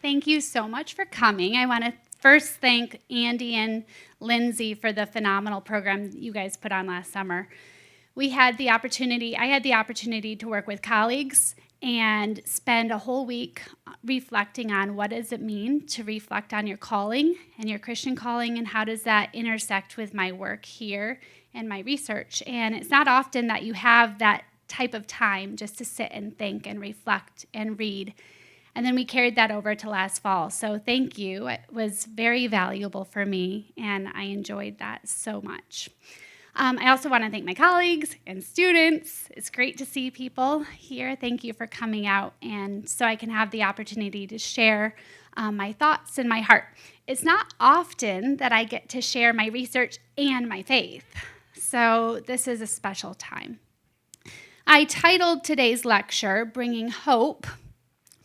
Thank you so much for coming. I want to first thank Andy and Lindsay for the phenomenal program you guys put on last summer. I had the opportunity to work with colleagues and spend a whole week reflecting on what does it mean to reflect on your calling and your Christian calling, and how does that intersect with my work here and my research. And it's not often that you have that type of time just to sit and think and reflect and read. And then we carried that over to last fall. So thank you. It was very valuable for me, and I enjoyed that so much. I also want to thank my colleagues and students. It's great to see people here. Thank you for coming out, and so I can have the opportunity to share my thoughts and my heart. It's not often that I get to share my research and my faith, so this is a special time. I titled today's lecture, Bringing Hope,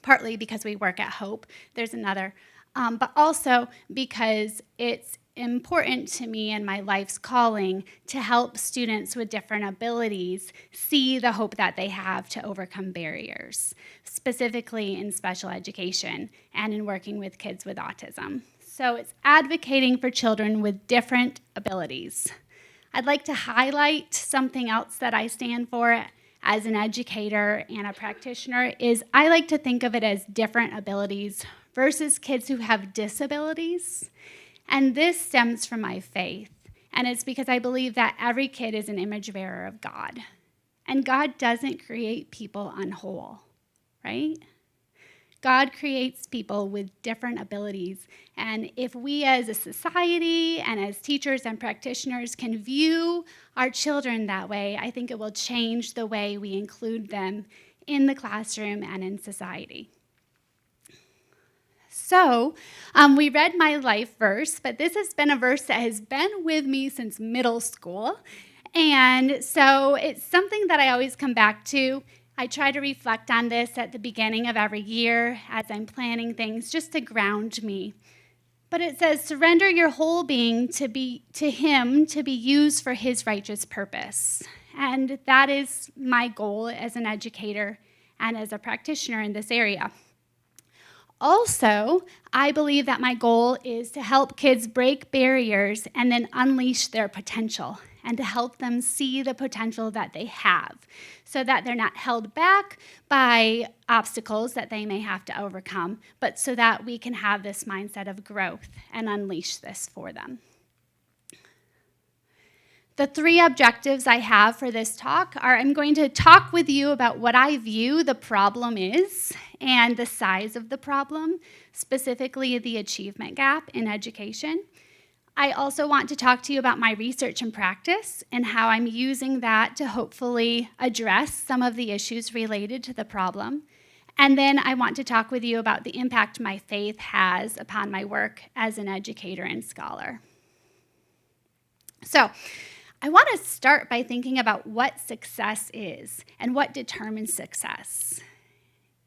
partly because we work at Hope. There's another, but also because it's important to me in my life's calling to help students with different abilities see the hope that they have to overcome barriers, specifically in special education and in working with kids with autism. So it's advocating for children with different abilities. I'd like to highlight something else that I stand for as an educator and a practitioner is I like to think of it as different abilities versus kids who have disabilities. And this stems from my faith. And it's because I believe that every kid is an image bearer of God. And God doesn't create people unwhole, right? God creates people with different abilities. And if we as a society and as teachers and practitioners can view our children that way, I think it will change the way we include them in the classroom and in society. So we read my life verse, but this has been a verse that has been with me since middle school. And so it's something that I always come back to. I try to reflect on this at the beginning of every year as I'm planning things, just to ground me. But it says, surrender your whole being to him to be used for his righteous purpose. And that is my goal as an educator and as a practitioner in this area. Also, I believe that my goal is to help kids break barriers and then unleash their potential, and to help them see the potential that they have so that they're not held back by obstacles that they may have to overcome, but so that we can have this mindset of growth and unleash this for them. The three objectives I have for this talk are I'm going to talk with you about what I view the problem is and the size of the problem, specifically the achievement gap in education. I also want to talk to you about my research and practice and how I'm using that to hopefully address some of the issues related to the problem. And then I want to talk with you about the impact my faith has upon my work as an educator and scholar. So, I want to start by thinking about what success is and what determines success.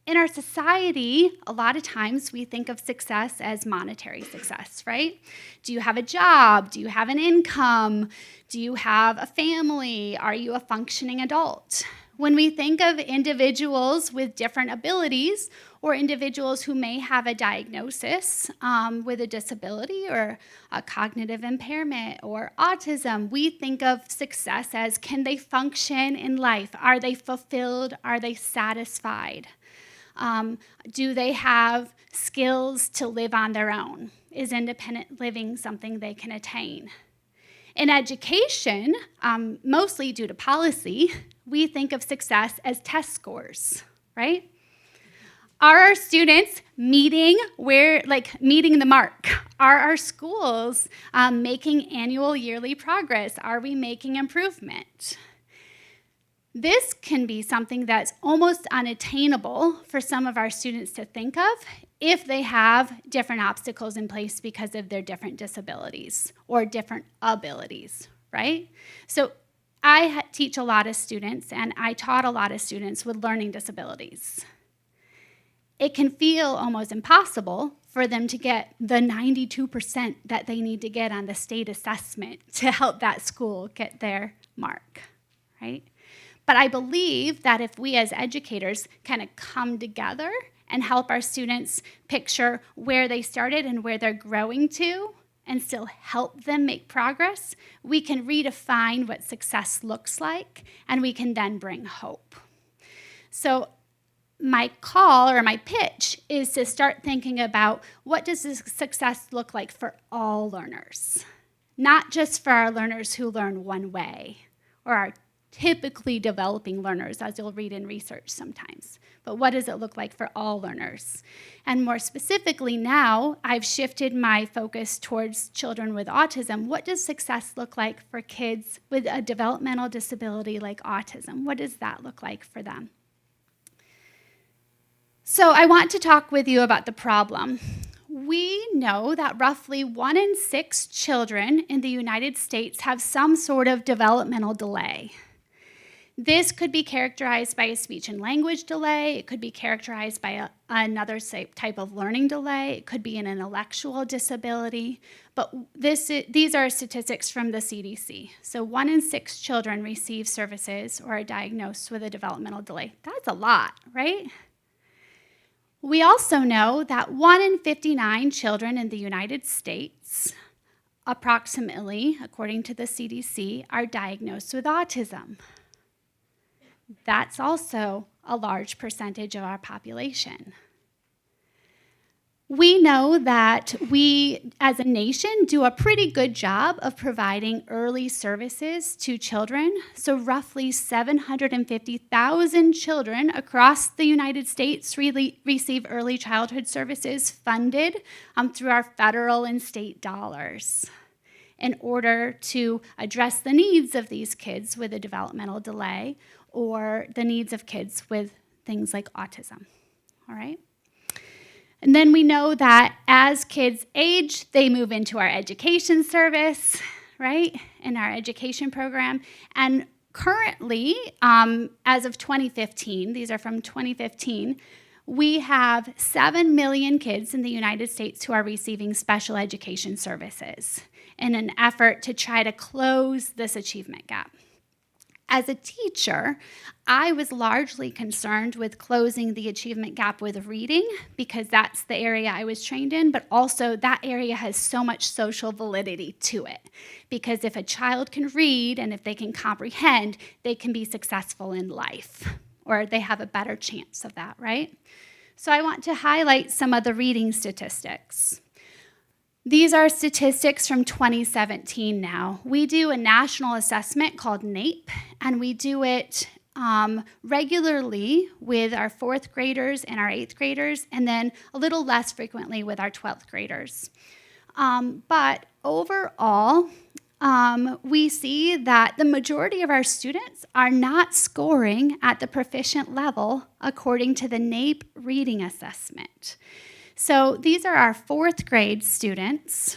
In our society, a lot of times we think of success as monetary success, right? Do you have a job? Do you have an income? Do you have a family? Are you a functioning adult? When we think of individuals with different abilities or individuals who may have a diagnosis with a disability or a cognitive impairment or autism, we think of success as, can they function in life? Are they fulfilled? Are they satisfied? Do they have skills to live on their own? Is independent living something they can attain? In education, mostly due to policy, we think of success as test scores, right? Are our students meeting the mark? Are our schools making annual, yearly progress? Are we making improvement? This can be something that's almost unattainable for some of our students to think of if they have different obstacles in place because of their different disabilities or different abilities, right? So I teach a lot of students, and I taught a lot of students with learning disabilities. It can feel almost impossible for them to get the 92% that they need to get on the state assessment to help that school get their mark, right? But I believe that if we as educators kind of come together and help our students picture where they started and where they're growing to, and still help them make progress, we can redefine what success looks like, and we can then bring hope. So my call or my pitch is to start thinking about what does this success look like for all learners, not just for our learners who learn one way or our typically developing learners, as you'll read in research sometimes. But what does it look like for all learners? And more specifically now, I've shifted my focus towards children with autism. What does success look like for kids with a developmental disability like autism? What does that look like for them? So I want to talk with you about the problem. We know that roughly 1 in 6 children in the United States have some sort of developmental delay. This could be characterized by a speech and language delay. It could be characterized by another type of learning delay. It could be an intellectual disability. But these are statistics from the CDC. So 1 in 6 children receive services or are diagnosed with a developmental delay. That's a lot, right? We also know that 1 in 59 children in the United States, approximately, according to the CDC, are diagnosed with autism. That's also a large percentage of our population. We know that we, as a nation, do a pretty good job of providing early services to children. So roughly 750,000 children across the United States receive early childhood services funded through our federal and state dollars in order to address the needs of these kids with a developmental delay or the needs of kids with things like autism, all right? And then we know that as kids age, they move into our education service, right, in our education program. And currently, as of 2015, these are from 2015, we have 7 million kids in the United States who are receiving special education services in an effort to try to close this achievement gap. As a teacher, I was largely concerned with closing the achievement gap with reading because that's the area I was trained in, but also that area has so much social validity to it. Because if a child can read and if they can comprehend, they can be successful in life, or they have a better chance of that, right? So I want to highlight some of the reading statistics. These are statistics from 2017 now. We do a national assessment called NAEP, and we do it regularly with our 4th graders and our 8th graders, and then a little less frequently with our 12th graders. But overall, we see that the majority of our students are not scoring at the proficient level according to the NAEP reading assessment. So these are our 4th grade students,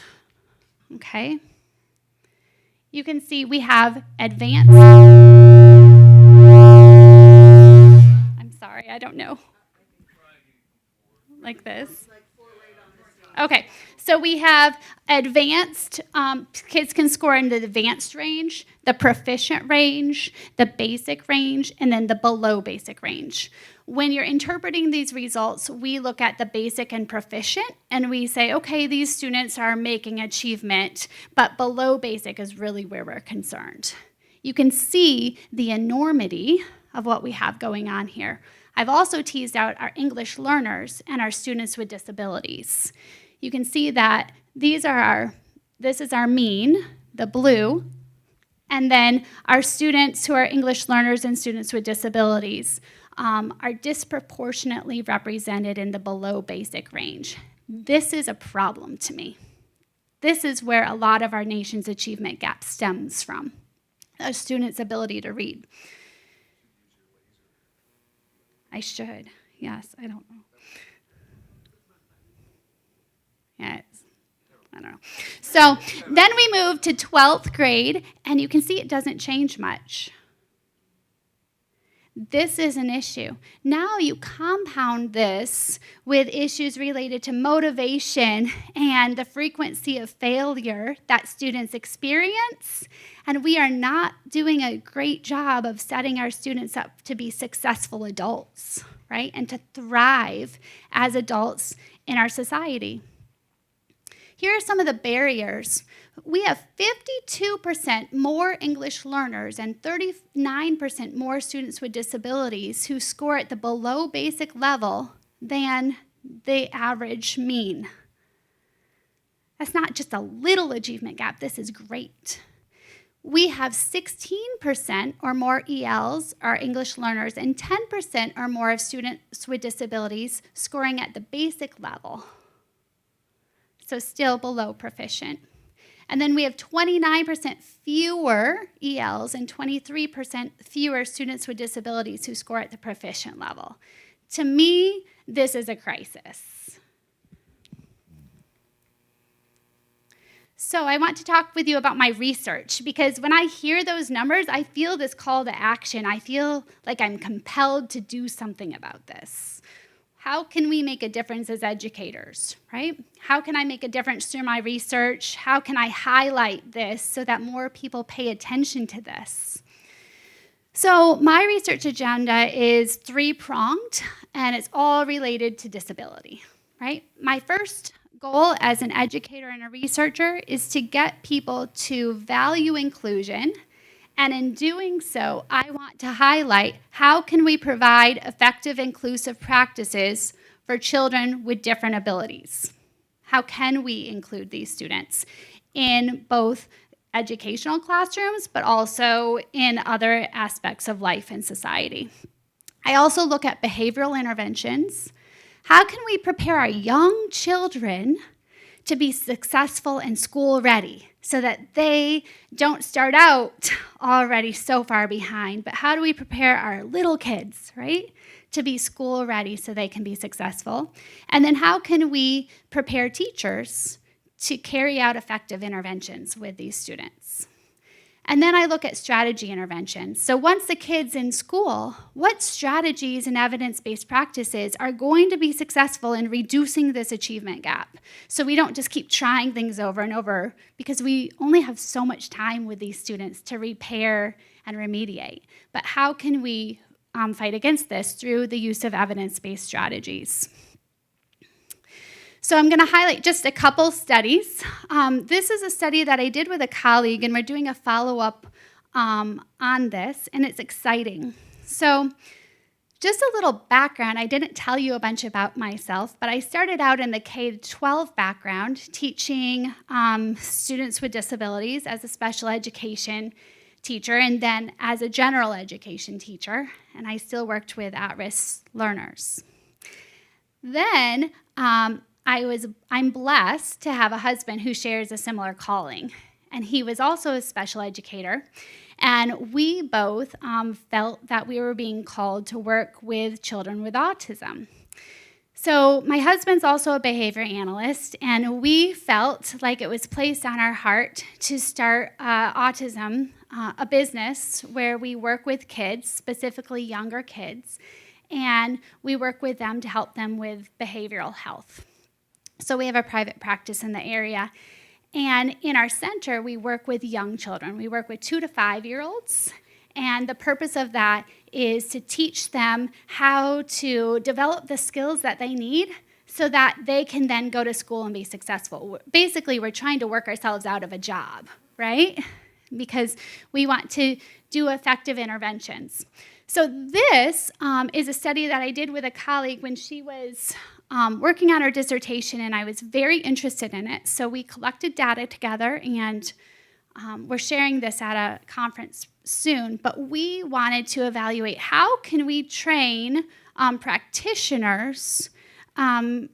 okay? You can see we have advanced. I'm sorry, I don't know. Like this. Okay, so we have advanced, kids can score in the advanced range, the proficient range, the basic range, and then the below basic range. When you're interpreting these results, we look at the basic and proficient, and we say, okay, these students are making achievement, but below basic is really where we're concerned. You can see the enormity of what we have going on here. I've also teased out our English learners and our students with disabilities. You can see that this is our mean, the blue, and then our students who are English learners and students with disabilities are disproportionately represented in the below basic range. This is a problem to me. This is where a lot of our nation's achievement gap stems from, a student's ability to read. I should, yes, I don't know. Yeah, I don't know. So then we move to 12th grade, and you can see it doesn't change much. This is an issue. Now you compound this with issues related to motivation and the frequency of failure that students experience, and we are not doing a great job of setting our students up to be successful adults, right? And to thrive as adults in our society. Here are some of the barriers. We have 52% more English learners and 39% more students with disabilities who score at the below basic level than the average mean. That's not just a little achievement gap, this is great. We have 16% or more ELs, our English learners, and 10% or more of students with disabilities scoring at the basic level. So still below proficient. And then we have 29% fewer ELs and 23% fewer students with disabilities who score at the proficient level. To me, this is a crisis. So I want to talk with you about my research, because when I hear those numbers, I feel this call to action. I feel like I'm compelled to do something about this. How can we make a difference as educators, right? How can I make a difference through my research? How can I highlight this so that more people pay attention to this? So my research agenda is three-pronged, and it's all related to disability, right? My first goal as an educator and a researcher is to get people to value inclusion. And in doing so, I want to highlight how can we provide effective inclusive practices for children with different abilities. How can we include these students in both educational classrooms, but also in other aspects of life and society? I also look at behavioral interventions. How can we prepare our young children to be successful and school ready so that they don't start out already so far behind? But how do we prepare our little kids, right, to be school ready so they can be successful? And then how can we prepare teachers to carry out effective interventions with these students? And then I look at strategy interventions. So once the kid's in school, what strategies and evidence-based practices are going to be successful in reducing this achievement gap? So we don't just keep trying things over and over, because we only have so much time with these students to repair and remediate. But how can we fight against this through the use of evidence-based strategies? So I'm going to highlight just a couple studies. This is a study that I did with a colleague, and we're doing a follow-up on this, and it's exciting. So just a little background. I didn't tell you a bunch about myself, but I started out in the K-12 background, teaching students with disabilities as a special education teacher, and then as a general education teacher, and I still worked with at-risk learners. Then I'm blessed to have a husband who shares a similar calling, and he was also a special educator, and we both felt that we were being called to work with children with autism. So my husband's also a behavior analyst, and we felt like it was placed on our heart to start a business where we work with kids, specifically younger kids, and we work with them to help them with behavioral health. So we have a private practice in the area. And in our center, we work with young children. We work with 2 to 5-year-olds. And the purpose of that is to teach them how to develop the skills that they need so that they can then go to school and be successful. Basically, we're trying to work ourselves out of a job, right? Because we want to do effective interventions. So this is a study that I did with a colleague when she was working on her dissertation, and I was very interested in it. So we collected data together, and we're sharing this at a conference soon. But we wanted to evaluate how can we train practitioners in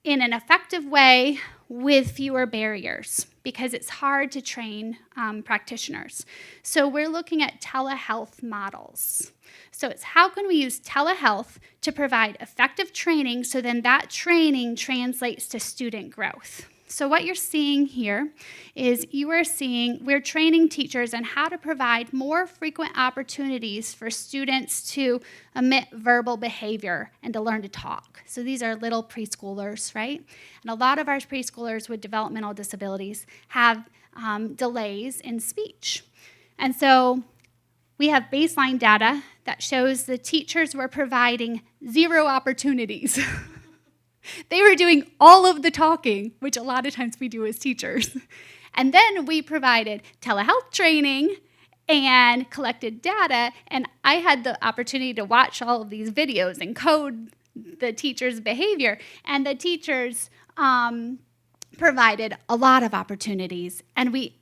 an effective way with fewer barriers, because it's hard to train practitioners. So we're looking at telehealth models. So it's how can we use telehealth to provide effective training so then that training translates to student growth. So what you're seeing here is we're training teachers on how to provide more frequent opportunities for students to emit verbal behavior and to learn to talk. So these are little preschoolers, right? And a lot of our preschoolers with developmental disabilities have delays in speech. And so we have baseline data that shows the teachers were providing 0 opportunities. They were doing all of the talking, which a lot of times we do as teachers. And then we provided telehealth training and collected data, and I had the opportunity to watch all of these videos and code the teachers' behavior, and the teachers provided a lot of opportunities, and we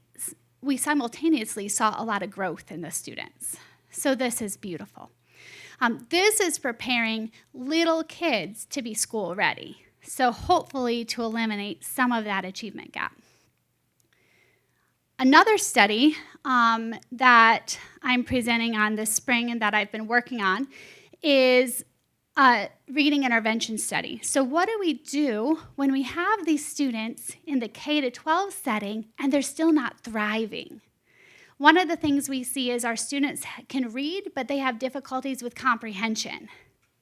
simultaneously saw a lot of growth in the students. So this is beautiful. This is preparing little kids to be school ready, so hopefully to eliminate some of that achievement gap. Another study that I'm presenting on this spring and that I've been working on is a reading intervention study. So what do we do when we have these students in the K-12 setting and they're still not thriving? One of the things we see is our students can read, but they have difficulties with comprehension,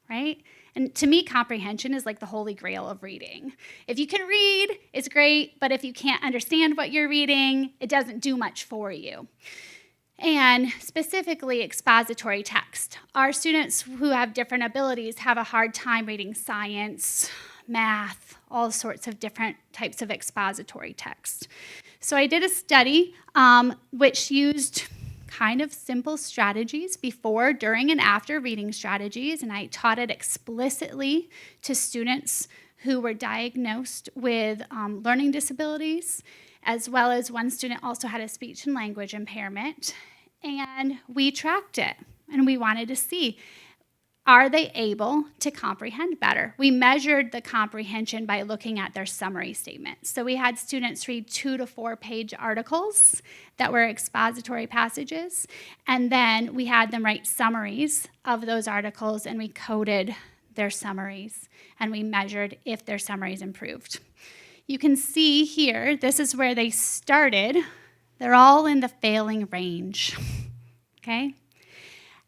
right? And to me, comprehension is like the holy grail of reading. If you can read, it's great, but if you can't understand what you're reading, it doesn't do much for you. And specifically expository text. Our students who have different abilities have a hard time reading science, math, all sorts of different types of expository text. So I did a study which used kind of simple strategies before, during, and after reading strategies, and I taught it explicitly to students who were diagnosed with learning disabilities, as well as one student also had a speech and language impairment, and we tracked it, and we wanted to see, are they able to comprehend better? We measured the comprehension by looking at their summary statements. So we had students read 2 to 4 page articles that were expository passages, and then we had them write summaries of those articles, and we coded their summaries, and we measured if their summaries improved. You can see here, this is where they started. They're all in the failing range, okay?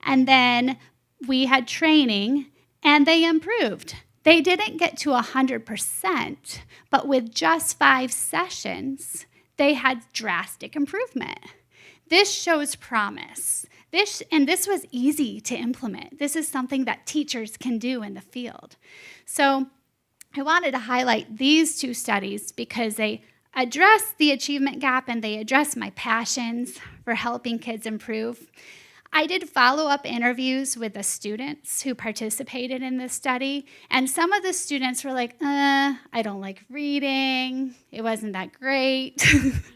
And then we had training, and they improved. They didn't get to 100%, but with just 5 sessions, they had drastic improvement. This shows promise. This was easy to implement. This is something that teachers can do in the field. So I wanted to highlight these 2 studies because they address the achievement gap and they address my passions for helping kids improve. I did follow-up interviews with the students who participated in this study, and some of the students were like, I don't like reading, it wasn't that great,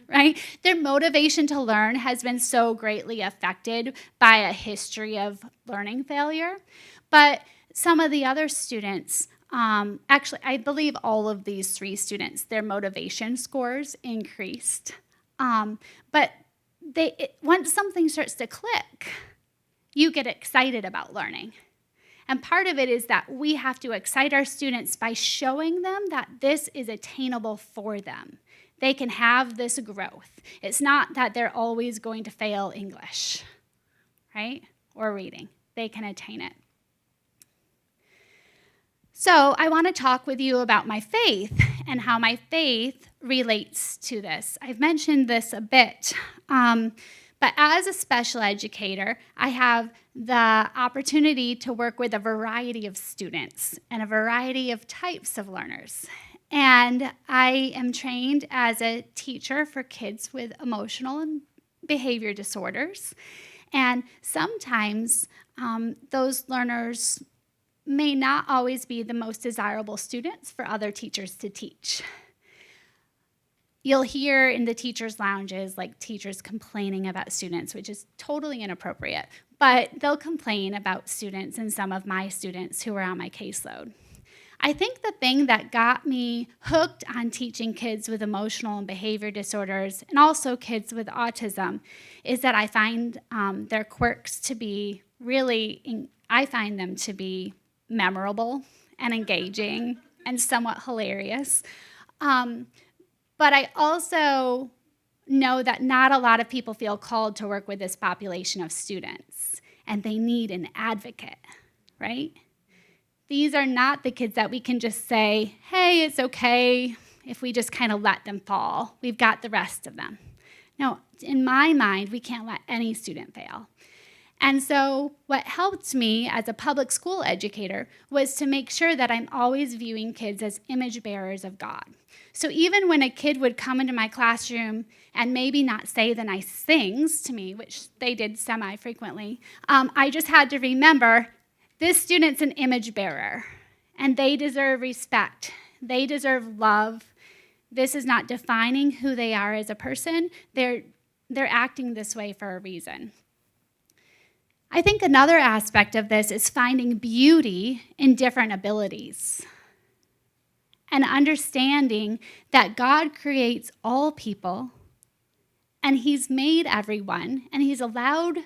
right? Their motivation to learn has been so greatly affected by a history of learning failure. But some of the other students, actually, I believe all of these 3 students, their motivation scores increased. But once something starts to click, you get excited about learning. And part of it is that we have to excite our students by showing them that this is attainable for them. They can have this growth. It's not that they're always going to fail English, right? Or reading. They can attain it. So I want to talk with you about my faith and how my faith relates to this. I've mentioned this a bit, but as a special educator, I have the opportunity to work with a variety of students and a variety of types of learners. And I am trained as a teacher for kids with emotional and behavior disorders. And sometimes those learners may not always be the most desirable students for other teachers to teach. You'll hear in the teachers' lounges, like teachers complaining about students, which is totally inappropriate, but they'll complain about students and some of my students who are on my caseload. I think the thing that got me hooked on teaching kids with emotional and behavior disorders, and also kids with autism, is that I find their quirks to be I find them to be memorable and engaging and somewhat hilarious. But I also know that not a lot of people feel called to work with this population of students, and they need an advocate, right? These are not the kids that we can just say, hey, it's okay if we just kind of let them fall. We've got the rest of them. No, in my mind, we can't let any student fail. And so what helped me as a public school educator was to make sure that I'm always viewing kids as image bearers of God. So even when a kid would come into my classroom and maybe not say the nice things to me, which they did semi-frequently, I just had to remember, this student's an image bearer, and they deserve respect. They deserve love. This is not defining who they are as a person. They're acting this way for a reason. I think another aspect of this is finding beauty in different abilities and understanding that God creates all people and He's made everyone and He's allowed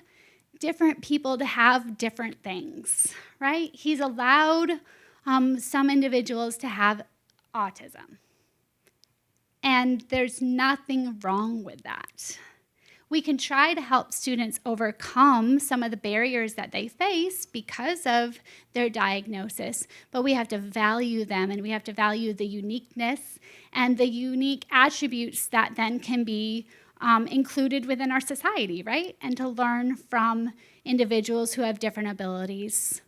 different people to have different things, right? He's allowed some individuals to have autism. And there's nothing wrong with that. We can try to help students overcome some of the barriers that they face because of their diagnosis, but we have to value them and we have to value the uniqueness and the unique attributes that then can be included within our society, right? And to learn from individuals who have different abilities.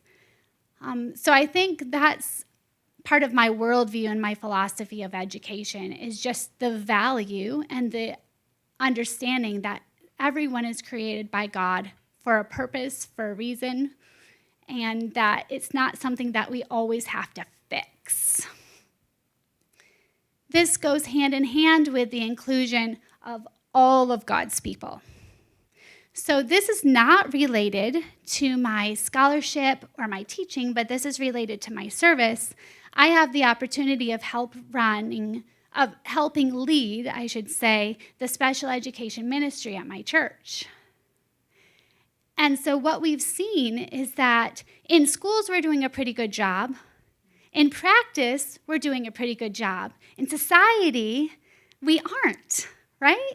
So I think that's part of my worldview and my philosophy of education is just the value and the understanding that everyone is created by God for a purpose, for a reason, and that it's not something that we always have to fix. This goes hand in hand with the inclusion of all of God's people. So this is not related to my scholarship or my teaching, but this is related to my service. I have the opportunity of helping lead, I should say, the special education ministry at my church. And so what we've seen is that in schools, we're doing a pretty good job. In practice, we're doing a pretty good job. In society, we aren't, right?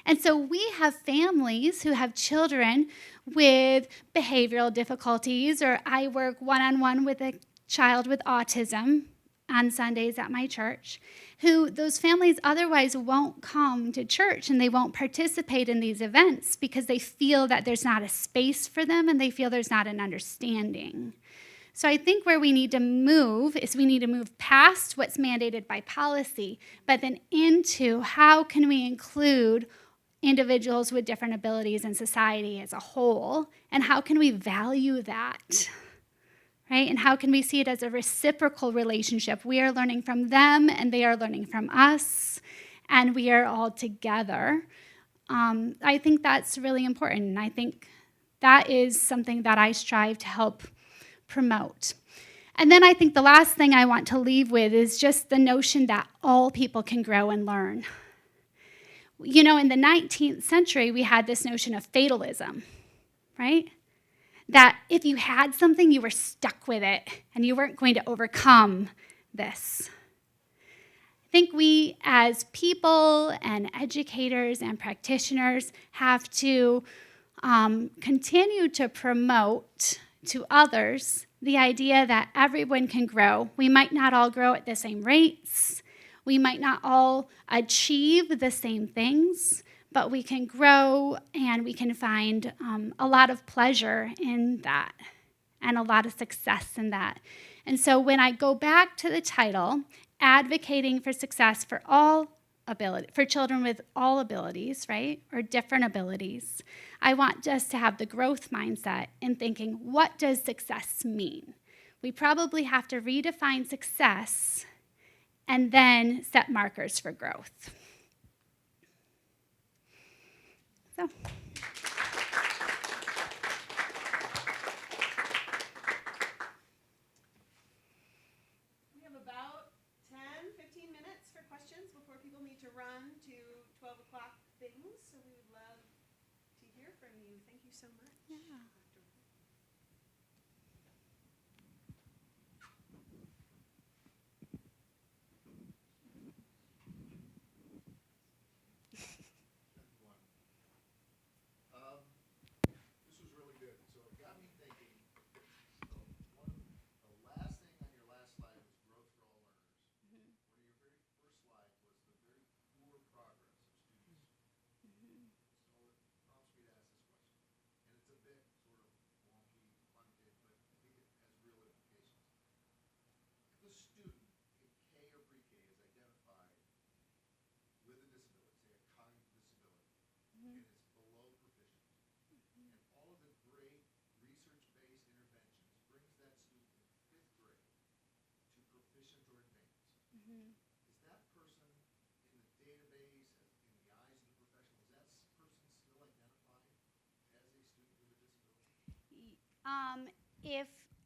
And so we have families who have children with behavioral difficulties, or I work one-on-one with a child with autism on Sundays at my church, who those families otherwise won't come to church and they won't participate in these events because they feel that there's not a space for them and they feel there's not an understanding. So I think where we need to move is we need to move past what's mandated by policy, but then into how can we include individuals with different abilities in society as a whole, and how can we value that? Right? And how can we see it as a reciprocal relationship? We are learning from them, and they are learning from us, and we are all together. I think that's really important, and I think that is something that I strive to help promote. And then I think the last thing I want to leave with is just the notion that all people can grow and learn. You know, in the 19th century, we had this notion of fatalism, right? That if you had something, you were stuck with it, and you weren't going to overcome this. I think we, as people and educators and practitioners, have to continue to promote to others the idea that everyone can grow. We might not all grow at the same rates. We might not all achieve the same things, but we can grow and we can find a lot of pleasure in that and a lot of success in that. And so when I go back to the title, Advocating for Success for children with all abilities, right, or different abilities, I want us to have the growth mindset in thinking, what does success mean? We probably have to redefine success and then set markers for growth. So. We have about 10, 15 minutes for questions before people need to run to 12 o'clock things. So we would love to hear from you. Thank you so much. Yeah.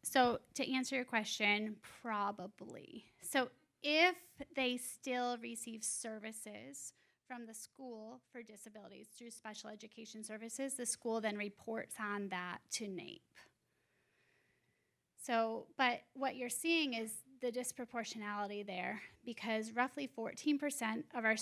So to answer your question, probably. So if they still receive services from the school for disabilities through special education services, the school then reports on that to NAEP. So, but what you're seeing is the disproportionality there, because roughly 14% of our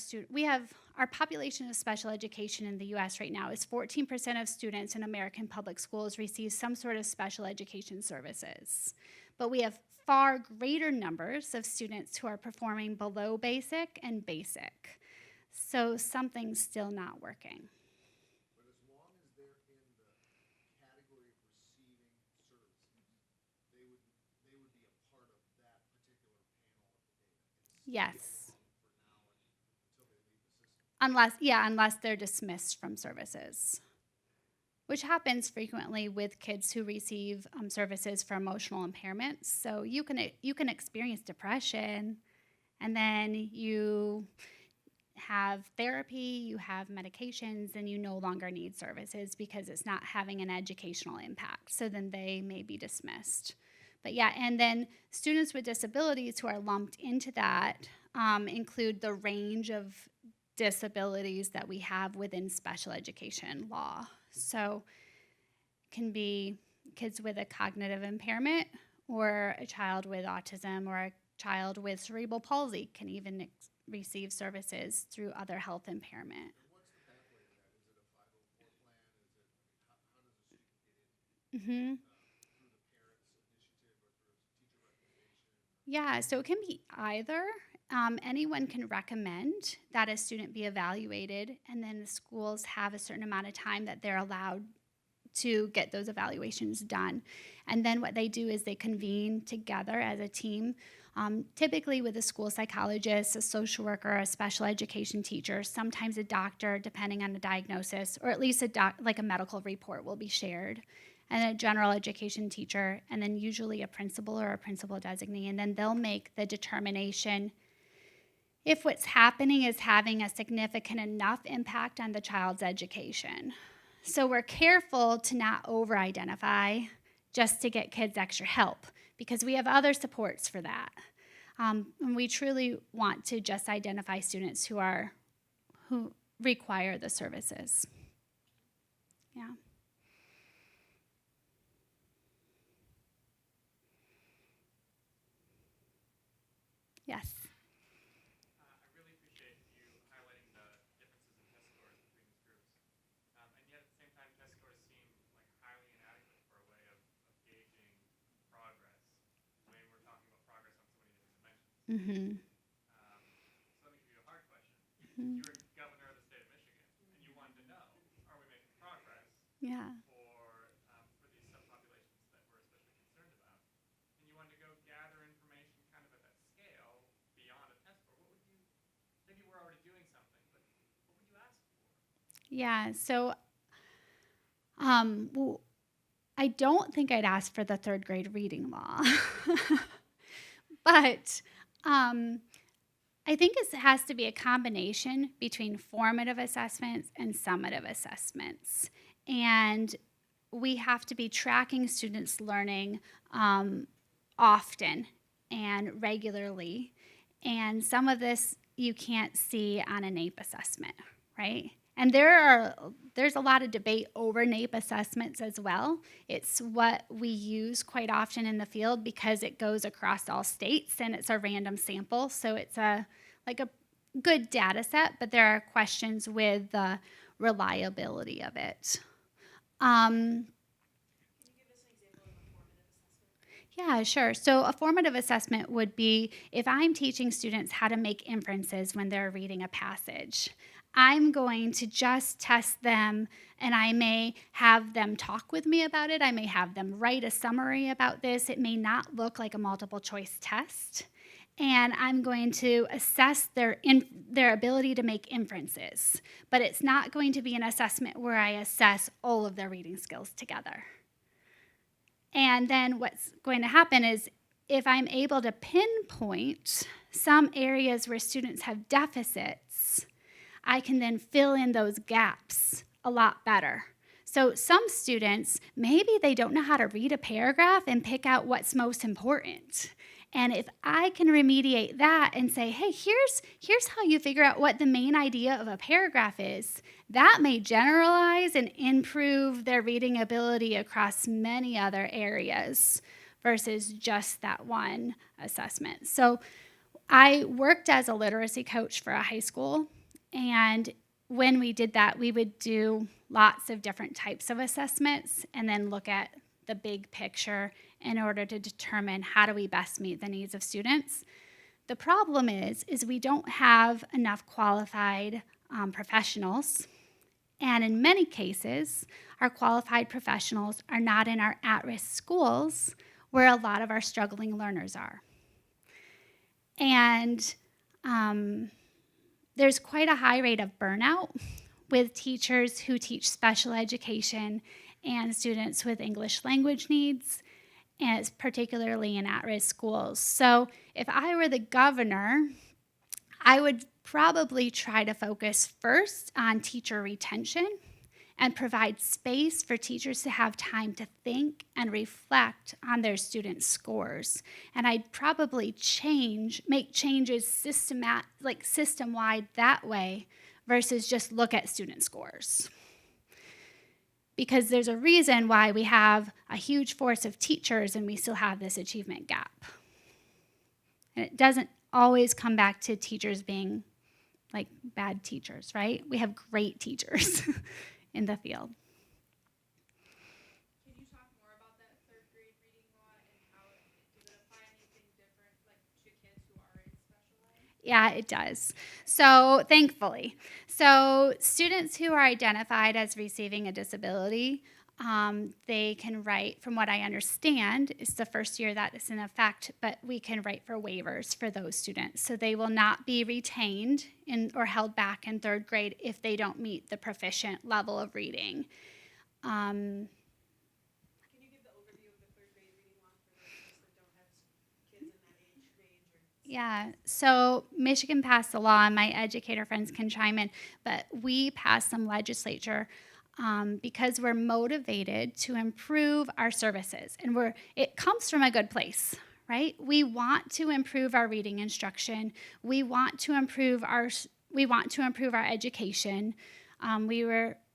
our population of special education in the US right now is 14% of students in American public schools receive some sort of special education services. But we have far greater numbers of students who are performing below basic and basic. So something's still not working. But as long as they're in the category of receiving services, they would be a part of that particular panel of the data. Yes. For now until they leave the system. Unless they're dismissed from services, which happens frequently with kids who receive services for emotional impairments. So you can experience depression, and then you have therapy, you have medications, and you no longer need services because it's not having an educational impact. So then they may be dismissed. But yeah, and then students with disabilities who are lumped into that include the range of disabilities that we have within special education law. So it can be kids with a cognitive impairment, or a child with autism, or a child with cerebral palsy can even receive services through other health impairment. And what's the pathway to that? Is it a 504 plan? How does a student get in? Mm-hmm. Through the parents' initiative or through a teacher recommendation? Yeah, so it can be either. Anyone can recommend that a student be evaluated, and then the schools have a certain amount of time that they're allowed to get those evaluations done. And then what they do is they convene together as a team, typically with a school psychologist, a social worker, a special education teacher, sometimes a doctor, depending on the diagnosis, or at least like a medical report will be shared, and a general education teacher, and then usually a principal or a principal designee, and then they'll make the determination if what's happening is having a significant enough impact on the child's education. So we're careful to not over-identify just to get kids extra help, because we have other supports for that. And we truly want to just identify students who require the services. Yeah. Yes. I really appreciate you highlighting the differences in test scores between these groups. And yet at the same time, test scores seem like highly inadequate for a way of gauging progress when we're talking about progress on so many different dimensions. Mm-hmm. So let me give you a hard question. You were governor of the state of Michigan, and you wanted to know, are we making progress Yeah. for these subpopulations that we're especially concerned about? And you wanted to go gather information kind of at that scale beyond a test score. What would you, maybe we're already doing something, but what would you ask for? Yeah. So, well, I don't think I'd ask for the third grade reading law, but I think it has to be a combination between formative assessments and summative assessments, and we have to be tracking students' learning often and regularly, and some of this you can't see on a NAEP assessment, right? And there's a lot of debate over NAEP assessments as well. It's what we use quite often in the field because it goes across all states and it's a random sample, so it's a good data set, but there are questions with the reliability of it. Can you give us an example of a formative assessment? Yeah, sure. So a formative assessment would be if I'm teaching students how to make inferences when they're reading a passage. I'm going to just test them, and I may have them talk with me about it. I may have them write a summary about this. It may not look like a multiple choice test. And I'm going to assess their ability to make inferences. But it's not going to be an assessment where I assess all of their reading skills together. And then what's going to happen is if I'm able to pinpoint some areas where students have deficits, I can then fill in those gaps a lot better. So So some students, maybe they don't know how to read a paragraph and pick out what's most important. And if I can remediate that and say, hey, here's how you figure out what the main idea of a paragraph is, that may generalize and improve their reading ability across many other areas versus just that one assessment. So I worked as a literacy coach for a high school, and when we did that, we would do lots of different types of assessments and then look at the big picture in order to determine how do we best meet the needs of students. The problem is we don't have enough qualified professionals, and in many cases, our qualified professionals are not in our at-risk schools where a lot of our struggling learners are. And there's quite a high rate of burnout with teachers who teach special education and students with English language needs, and it's particularly in at-risk schools. So if I were the governor, I would probably try to focus first on teacher retention and provide space for teachers to have time to think and reflect on their students' scores. And I'd probably make changes system-wide that way versus just look at student scores. Because there's a reason why we have a huge force of teachers and we still have this achievement gap. And it doesn't always come back to teachers being like bad teachers, right? We have great teachers in the field. Can you talk more about that third grade reading law and how does it apply anything different, like to kids who are in special ed? Yeah, it does. So thankfully. So students who are identified as receiving a disability, they can write, from what I understand, it's the first year that is in effect, but we can write for waivers for those students. So they will not be retained or held back in third grade if they don't meet the proficient level of reading. Can you give the overview of the third grade reading law for those that don't have kids in that age range? Yeah, so Michigan passed a law, and my educator friends can chime in, but we passed some legislature because we're motivated to improve our services, and it comes from a good place, right? We want to improve our reading instruction. We want to improve our education.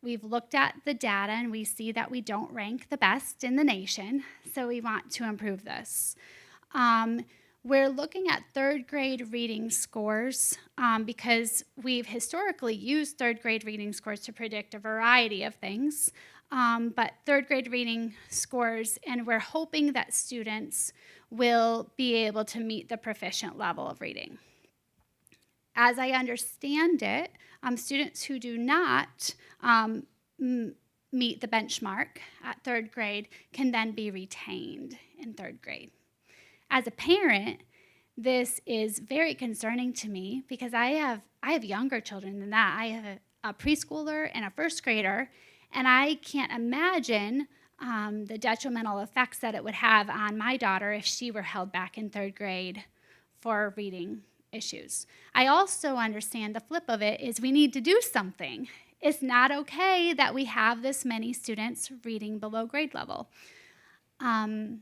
We've looked at the data, and we see that we don't rank the best in the nation, so we want to improve this. We're looking at third grade reading scores because we've historically used third grade reading scores to predict a variety of things, but third grade reading scores, and we're hoping that students will be able to meet the proficient level of reading. As I understand it, students who do not meet the benchmark at third grade can then be retained in third grade. As a parent, this is very concerning to me because I have younger children than that. I have a preschooler and a first grader, and I can't imagine the detrimental effects that it would have on my daughter if she were held back in third grade for reading issues. I also understand the flip of it is we need to do something. It's not okay that we have this many students reading below grade level. I'm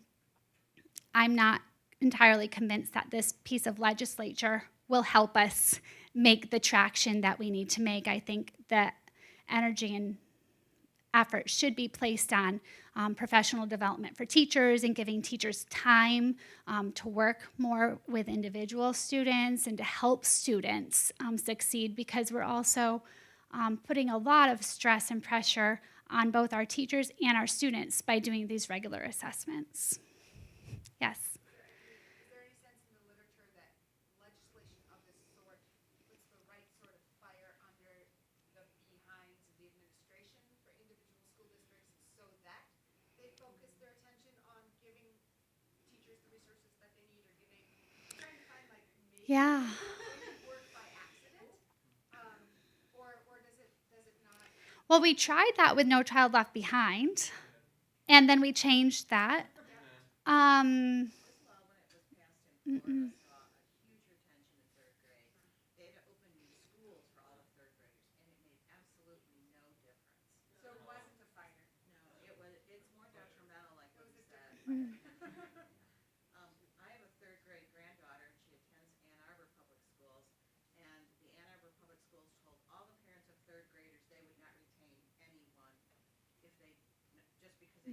not entirely convinced that this piece of legislature will help us make the traction that we need to make. I think that energy and effort should be placed on professional development for teachers and giving teachers time to work more with individual students and to help students succeed, because we're also putting a lot of stress and pressure on both our teachers and our students by doing these regular assessments. Yes? Is there any sense in the literature that legislation of this sort puts the right sort of fire under the behinds of the administration for individual school districts so that they focus their attention on giving teachers the resources that they need, or giving, I'm trying to find like maybe Yeah. work by accident, or does it not? Well, we tried that with No Child Left Behind, and then we changed that. This law, when it was passed in Florida, saw a huge retention in third grade. They had to open new schools for all of third graders, and it made absolutely no difference. So it wasn't a fire.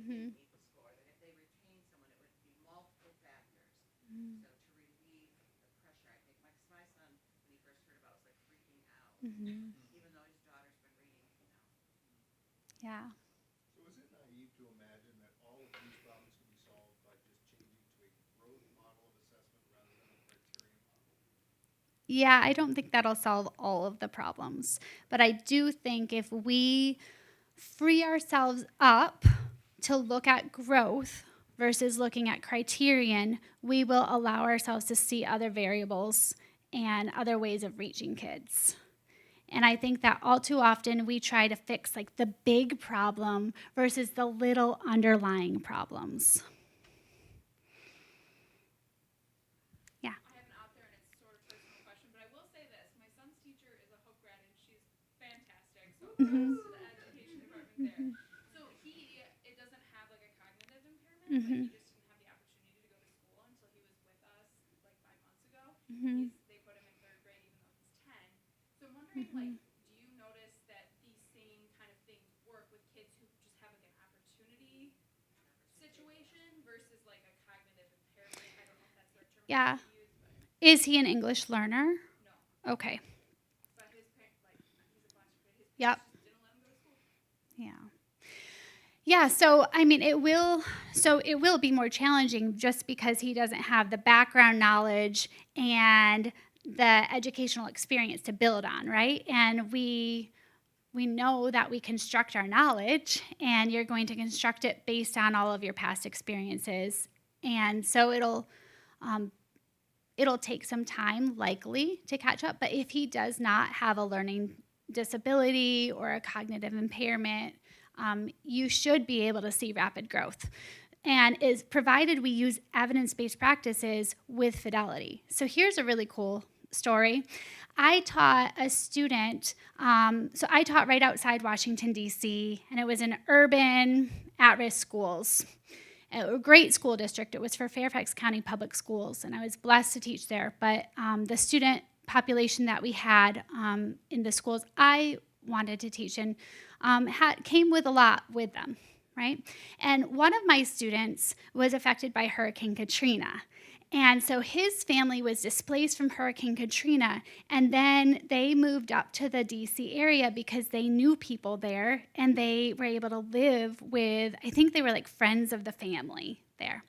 they didn't meet the score. That if they retained someone, it would be multiple factors. So to relieve the pressure, I think my son, when he first heard about it, was like freaking out, even though his daughter's been reading, Yeah. So is it naive to imagine that all of these problems can be solved by just changing to a growth model of assessment rather than a criterion model? Yeah, I don't think that'll solve all of the problems. But I do think if we free ourselves up to look at growth versus looking at criterion, we will allow ourselves to see other variables and other ways of reaching kids. And I think that all too often we try to fix like the big problem versus the little underlying problems. Yeah. I have an out there and it's sort of personal question, but I will say this. My son's teacher is a Hope grad and she's fantastic. So kudos to the education department there. So it doesn't have like a cognitive impairment, but he just didn't have the opportunity to go to school until he was with us like 5 months ago. They put him in 3rd grade even though he's 10. So I'm wondering, like, do you notice that these same kind of things work with kids who just have like an opportunity situation versus like a cognitive impairment? I don't know if that's the right term Yeah. to use, but Is he an English learner? no. Okay. But his parents, like, he's a foster kid. His Yep. parents just didn't let him go to school. Yeah. Yeah, so I mean it will be more challenging just because he doesn't have the background knowledge and the educational experience to build on, right? And we know that we construct our knowledge and you're going to construct it based on all of your past experiences. And so it'll take some time likely to catch up, but if he does not have a learning disability or a cognitive impairment, you should be able to see rapid growth. And is provided we use evidence-based practices with fidelity. So here's a really cool story. I taught a student, so I taught right outside Washington, D.C., and it was in urban, at-risk schools. A great school district. It was for Fairfax County Public Schools, and I was blessed to teach there. But the student population that we had in the schools I wanted to teach in came with a lot with them, right? And one of my students was affected by Hurricane Katrina. And so his family was displaced from Hurricane Katrina, and then they moved up to the DC area because they knew people there, and they were able to live with, I think they were like friends of the family there.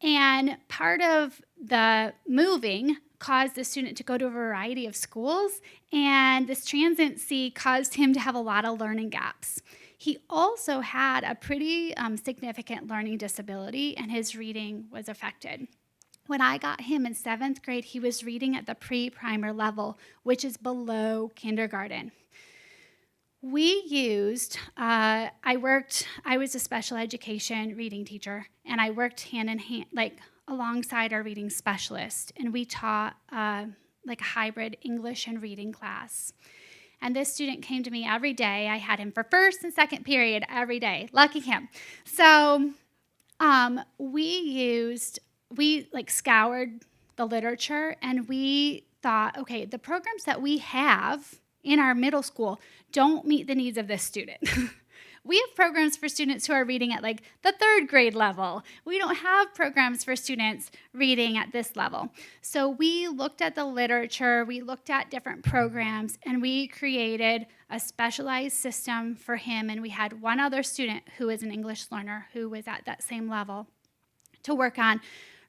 And part of the moving caused the student to go to a variety of schools, and this transiency caused him to have a lot of learning gaps. He also had a pretty significant learning disability, and his reading was affected. When I got him in 7th grade, he was reading at the pre-primer level, which is below kindergarten. We used, I was a special education reading teacher, and I worked hand in hand, like alongside our reading specialist, and we taught like a hybrid English and reading class. And this student came to me every day. I had him for 1st and 2nd period every day. Lucky him. So we scoured the literature, and we thought, okay, the programs that we have in our middle school don't meet the needs of this student. We have programs for students who are reading at like the 3rd grade level. We don't have programs for students reading at this level. So we looked at the literature, we looked at different programs, and we created a specialized system for him. And we had one other student who is an English learner who was at that same level to work on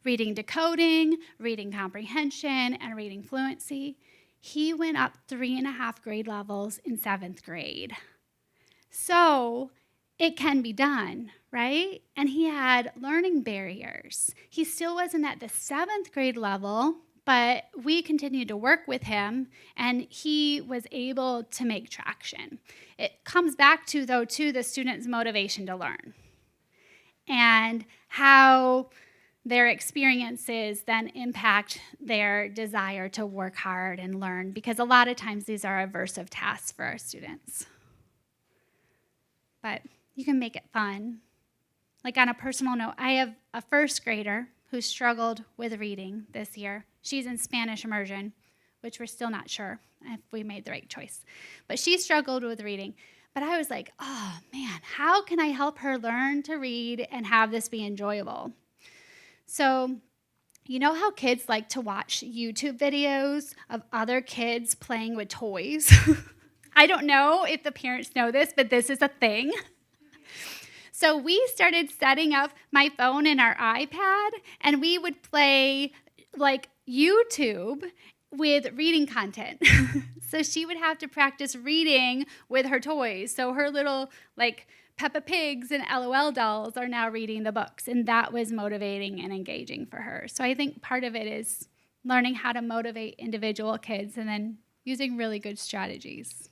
reading decoding, reading comprehension, and reading fluency. He went up 3.5 grade levels in 7th grade. So it can be done, right? And he had learning barriers. He still wasn't at the 7th grade level, but we continued to work with him, and he was able to make traction. It comes back to, though, to the student's motivation to learn and how their experiences then impact their desire to work hard and learn, because a lot of times these are aversive tasks for our students. But you can make it fun. Like on a personal note, I have a 1st grader who struggled with reading this year. She's in Spanish immersion, which we're still not sure if we made the right choice. But she struggled with reading. But I was like, oh man, how can I help her learn to read and have this be enjoyable? So, you know how kids like to watch YouTube videos of other kids playing with toys? I don't know if the parents know this, but this is a thing. So we started setting up my phone and our iPad, and we would play like YouTube with reading content. So she would have to practice reading with her toys. So her little like Peppa Pigs and LOL dolls are now reading the books, and that was motivating and engaging for her. So I think part of it is learning how to motivate individual kids and then using really good strategies.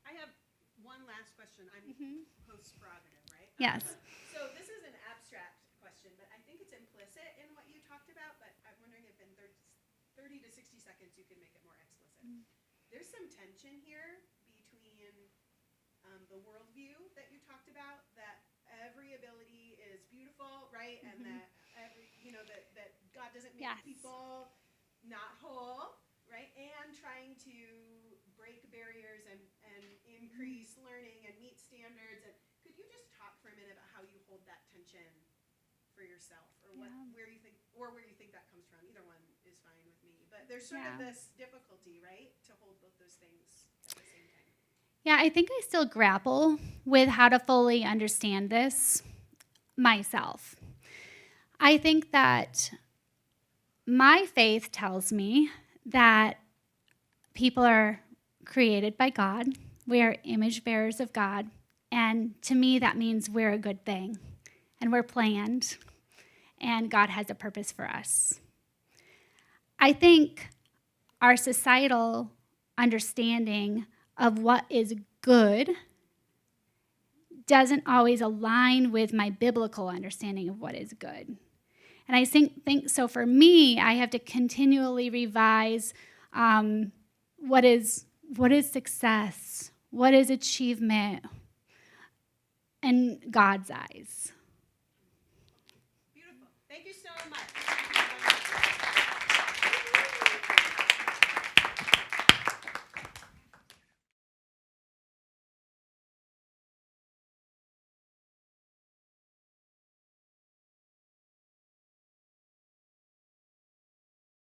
I have one last question. I'm host prerogative, right? Yes. So this is an abstract question, but I think it's implicit in what you talked about, but I'm wondering if in 30 to 60 seconds you can make it more explicit. There's some tension here between the worldview that you talked about, that every ability is beautiful, right? And that that God doesn't make Yes. people not whole, right? And trying to break barriers and increase learning and meet standards. And could you just talk for a minute about how you hold that tension for yourself, or where you think that comes from? Either one is fine with me. But there's sort of this difficulty, right, to hold both those things at the same time. Yeah, I think I still grapple with how to fully understand this myself. I think that my faith tells me that people are created by God. We are image bearers of God. And to me, that means we're a good thing and we're planned and God has a purpose for us. I think our societal understanding of what is good doesn't always align with my biblical understanding of what is good. And I think so for me, I have to continually revise what is success, what is achievement in God's eyes. Beautiful. Thank you so much.